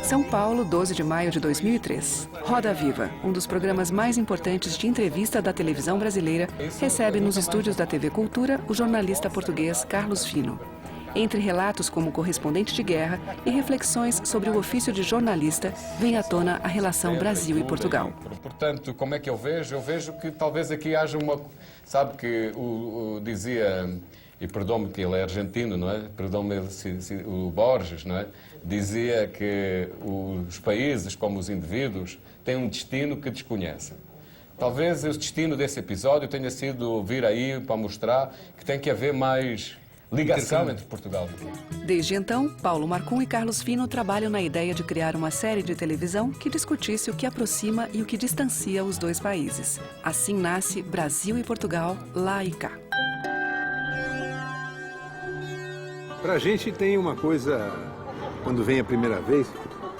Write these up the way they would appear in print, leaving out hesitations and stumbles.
São Paulo, 12 de maio de 2003. Roda Viva, um dos programas mais importantes de entrevista da televisão brasileira, recebe nos estúdios da TV Cultura o jornalista português Carlos Fino. Entre relatos como correspondente de guerra e reflexões sobre o ofício de jornalista, vem à tona a relação Brasil e Portugal. Portanto, como é que eu vejo? Eu vejo que talvez aqui haja uma... Sabe que dizia, e perdoe-me que ele é argentino, não é? Perdoe-me o Borges, não é? Dizia que os países, como os indivíduos, têm um destino que desconhecem. Talvez o destino desse episódio tenha sido vir aí para mostrar que tem que haver mais ligação entre Portugal e Brasil. Desde então, Paulo Marcum e Carlos Fino trabalham na ideia de criar uma série de televisão que discutisse o que aproxima e o que distancia os dois países. Assim nasce Brasil e Portugal, lá e cá. Pra gente tem uma coisa, quando vem a primeira vez,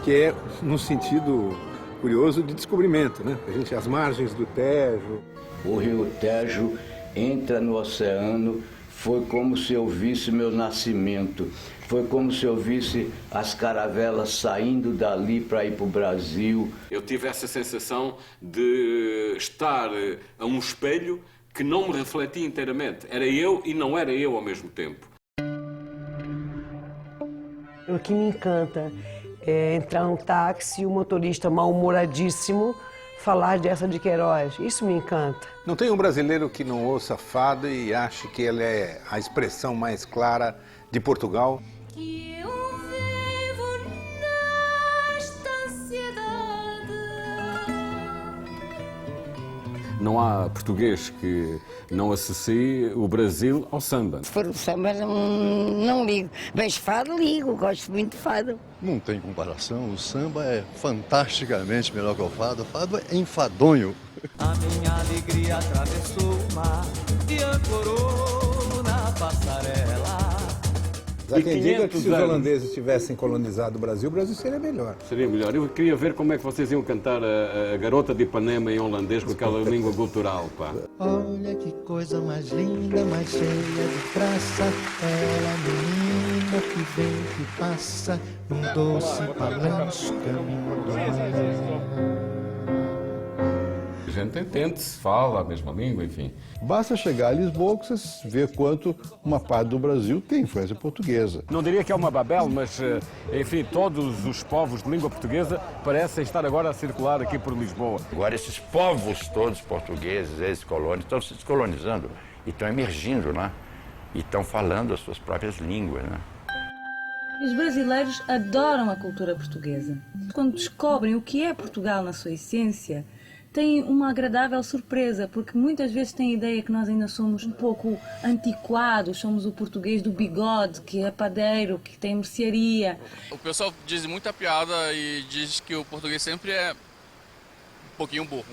que é no sentido curioso de descobrimento, né? A gente, as margens do Tejo. O rio Tejo entra no oceano. Foi como se eu visse meu nascimento. Foi como se eu visse as caravelas saindo dali para ir para o Brasil. Eu tive essa sensação de estar a um espelho que não me refletia inteiramente. Era eu e não era eu ao mesmo tempo. O que me encanta é entrar num táxi e o motorista mal-humoradíssimo falar dessa de Queiroz. Isso me encanta. Não tem um brasileiro que não ouça fado e ache que ele é a expressão mais clara de Portugal. Que eu vivo nesta ansiedade. Não há português que não associe o Brasil ao samba. Se for o samba, não ligo. Mas fado, ligo. Gosto muito de fado. Não tem comparação. O samba é fantasticamente melhor que o fado. O fado é enfadonho. A minha alegria atravessou o mar e ancorou na passarela. Há quem diga que se os holandeses tivessem colonizado o Brasil seria melhor. Seria melhor. Eu queria ver como é que vocês iam cantar a Garota de Ipanema em holandês com aquela língua cultural, pá. Olha que coisa mais linda, mais cheia de graça. Ela, menina que vem, que passa, num doce balanço, caminho do mar. A gente entende-se, fala a mesma língua, enfim. Basta chegar a Lisboa que você vê quanto uma parte do Brasil tem influência portuguesa. Não diria que é uma Babel, mas, enfim, todos os povos de língua portuguesa parecem estar agora a circular aqui por Lisboa. Agora, esses povos todos portugueses, ex-colônios, estão se descolonizando e estão emergindo, né? E estão falando as suas próprias línguas, né? Os brasileiros adoram a cultura portuguesa. Quando descobrem o que é Portugal na sua essência, têm uma agradável surpresa, porque muitas vezes têm a ideia que nós ainda somos um pouco antiquados, somos o português do bigode, que é padeiro, que tem mercearia. O pessoal diz muita piada e diz que o português sempre é um pouquinho burro.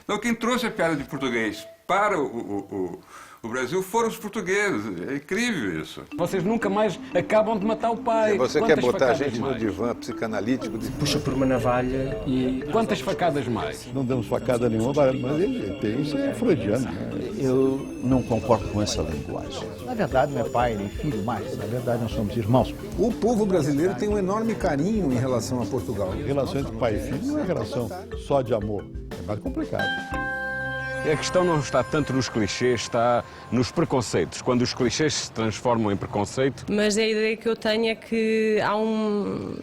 Então, quem trouxe a piada de português para o Brasil foram os portugueses. É incrível isso. Vocês nunca mais acabam de matar o pai. Se você quer botar a gente no divã psicanalítico... Puxa por uma navalha e... Quantas facadas mais? Não demos facada nenhuma, mas ele tem, isso é freudiano. Eu não concordo com essa linguagem. Na verdade, não é pai nem filho mais. Na verdade, nós somos irmãos. O povo brasileiro tem um enorme carinho em relação a Portugal. A relação entre pai e filho não é relação só de amor. É mais complicado. A questão não está tanto nos clichês, está nos preconceitos. Quando os clichês se transformam em preconceito... Mas a ideia que eu tenho é que há um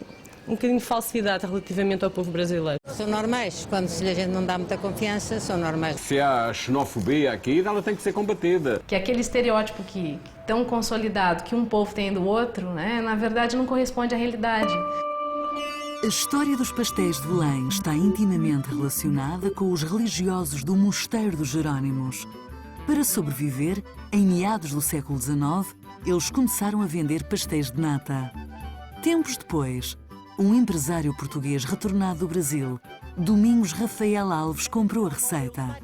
bocadinho de falsidade relativamente ao povo brasileiro. São normais. Quando a gente não dá muita confiança, são normais. Se há xenofobia aqui, ela tem que ser combatida. Que aquele estereótipo que tão consolidado que um povo tem do outro, né, na verdade não corresponde à realidade. A história dos pastéis de Belém está intimamente relacionada com os religiosos do Mosteiro dos Jerónimos. Para sobreviver, em meados do século XIX, eles começaram a vender pastéis de nata. Tempos depois, um empresário português retornado do Brasil, Domingos Rafael Alves, comprou a receita.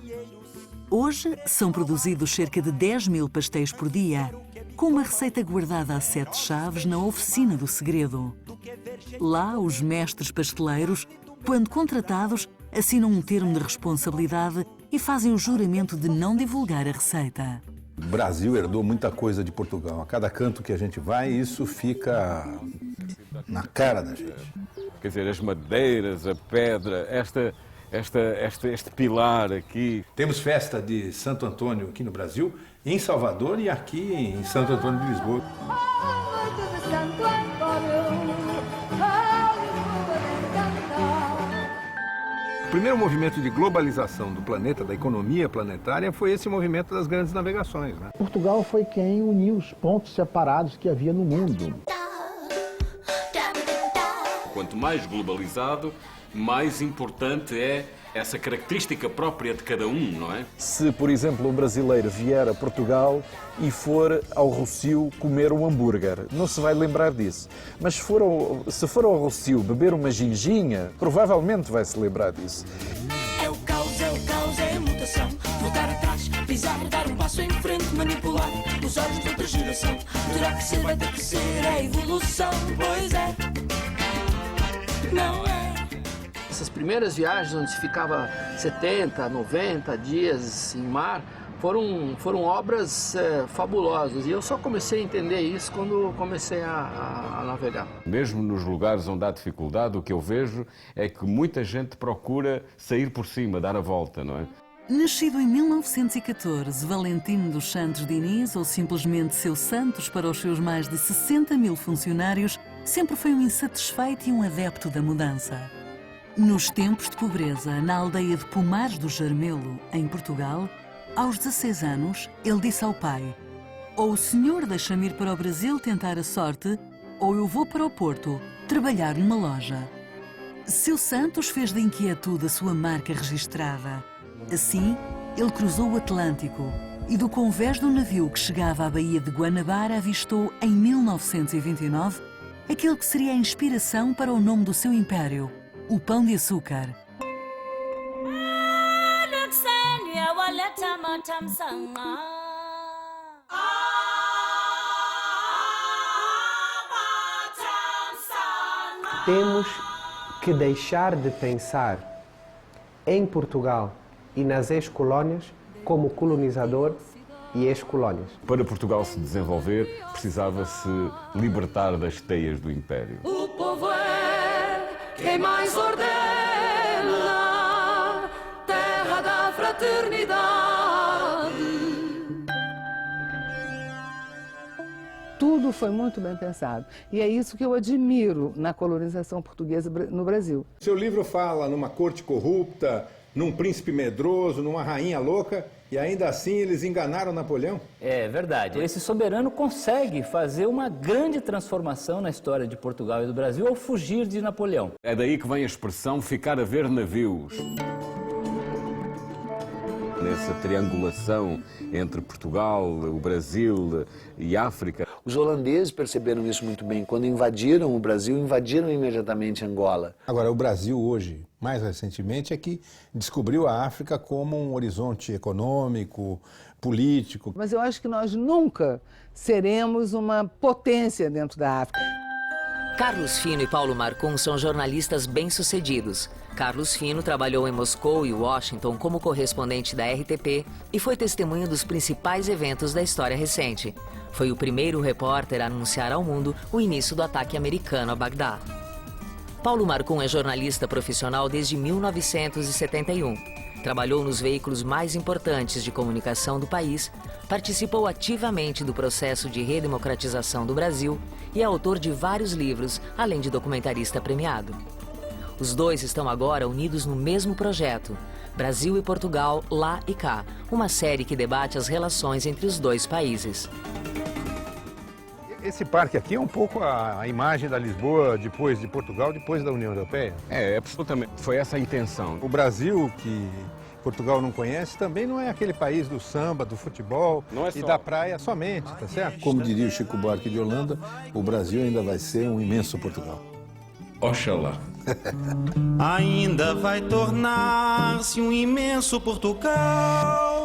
Hoje, são produzidos cerca de 10.000 pastéis por dia, com uma receita guardada a 7 chaves na oficina do segredo. Lá, os mestres pasteleiros, quando contratados, assinam um termo de responsabilidade e fazem o juramento de não divulgar a receita. O Brasil herdou muita coisa de Portugal. A cada canto que a gente vai, isso fica na cara da gente. Quer dizer, as madeiras, a pedra, este pilar aqui. Temos festa de Santo Antônio aqui no Brasil, em Salvador e aqui em Santo Antônio de Lisboa. O primeiro movimento de globalização do planeta, da economia planetária, foi esse movimento das grandes navegações, né? Portugal foi quem uniu os pontos separados que havia no mundo. Quanto mais globalizado, mais importante é essa característica própria de cada um, não é? Se, por exemplo, um brasileiro vier a Portugal e for ao Rossio comer um hambúrguer, não se vai lembrar disso. Mas se for ao Rossio beber uma ginginha, provavelmente vai se lembrar disso. É o caos, é a mutação. Voltar atrás, pisar, dar um passo em frente, manipular os olhos de outra geração. Terá que ser, vai ter que ser a evolução, pois é. Não é. Essas primeiras viagens onde se ficava 70, 90 dias em mar foram obras fabulosas. E eu só comecei a entender isso quando comecei a navegar. Mesmo nos lugares onde há dificuldade, o que eu vejo é que muita gente procura sair por cima, dar a volta, não é? Nascido em 1914, Valentino dos Santos Diniz, ou simplesmente Seu Santos para os seus mais de 60 mil funcionários, sempre foi um insatisfeito e um adepto da mudança. Nos tempos de pobreza, na aldeia de Pomares do Jarmelo, em Portugal, aos 16 anos, ele disse ao pai: ou o senhor deixa-me ir para o Brasil tentar a sorte, ou eu vou para o Porto trabalhar numa loja. Seu Santos fez da inquietude a sua marca registrada. Assim, ele cruzou o Atlântico e do convés do navio que chegava à Baía de Guanabara avistou, em 1929, aquele que seria a inspiração para o nome do seu império, o Pão de Açúcar. Temos que deixar de pensar em Portugal e nas ex-colónias como colonizador e ex-colónias. Para Portugal se desenvolver, precisava-se libertar das teias do Império. O povo é quem mais ordena, terra da fraternidade. Tudo foi muito bem pensado. E é isso que eu admiro na colonização portuguesa no Brasil. Seu livro fala numa corte corrupta, num príncipe medroso, numa rainha louca, e ainda assim eles enganaram Napoleão? É verdade. Esse soberano consegue fazer uma grande transformação na história de Portugal e do Brasil ao fugir de Napoleão. É daí que vem a expressão ficar a ver navios. Nessa triangulação entre Portugal, o Brasil e África. Os holandeses perceberam isso muito bem. Quando invadiram o Brasil, invadiram imediatamente Angola. Agora, o Brasil hoje, mais recentemente, é que descobriu a África como um horizonte econômico, político. Mas eu acho que nós nunca seremos uma potência dentro da África. Carlos Fino e Paulo Marcum são jornalistas bem-sucedidos. Carlos Fino trabalhou em Moscou e Washington como correspondente da RTP e foi testemunha dos principais eventos da história recente. Foi o primeiro repórter a anunciar ao mundo o início do ataque americano a Bagdá. Paulo Marcum é jornalista profissional desde 1971. Trabalhou nos veículos mais importantes de comunicação do país, participou ativamente do processo de redemocratização do Brasil e é autor de vários livros, além de documentarista premiado. Os dois estão agora unidos no mesmo projeto, Brasil e Portugal, lá e cá, uma série que debate as relações entre os dois países. Esse parque aqui é um pouco a imagem da Lisboa depois de Portugal, depois da União Europeia. É, absolutamente. Foi essa a intenção. O Brasil, que Portugal não conhece, também não é aquele país do samba, do futebol e da praia somente, tá certo? Como diria o Chico Buarque de Holanda, o Brasil ainda vai ser um imenso Portugal. Oxalá. Ainda vai tornar-se um imenso Portugal.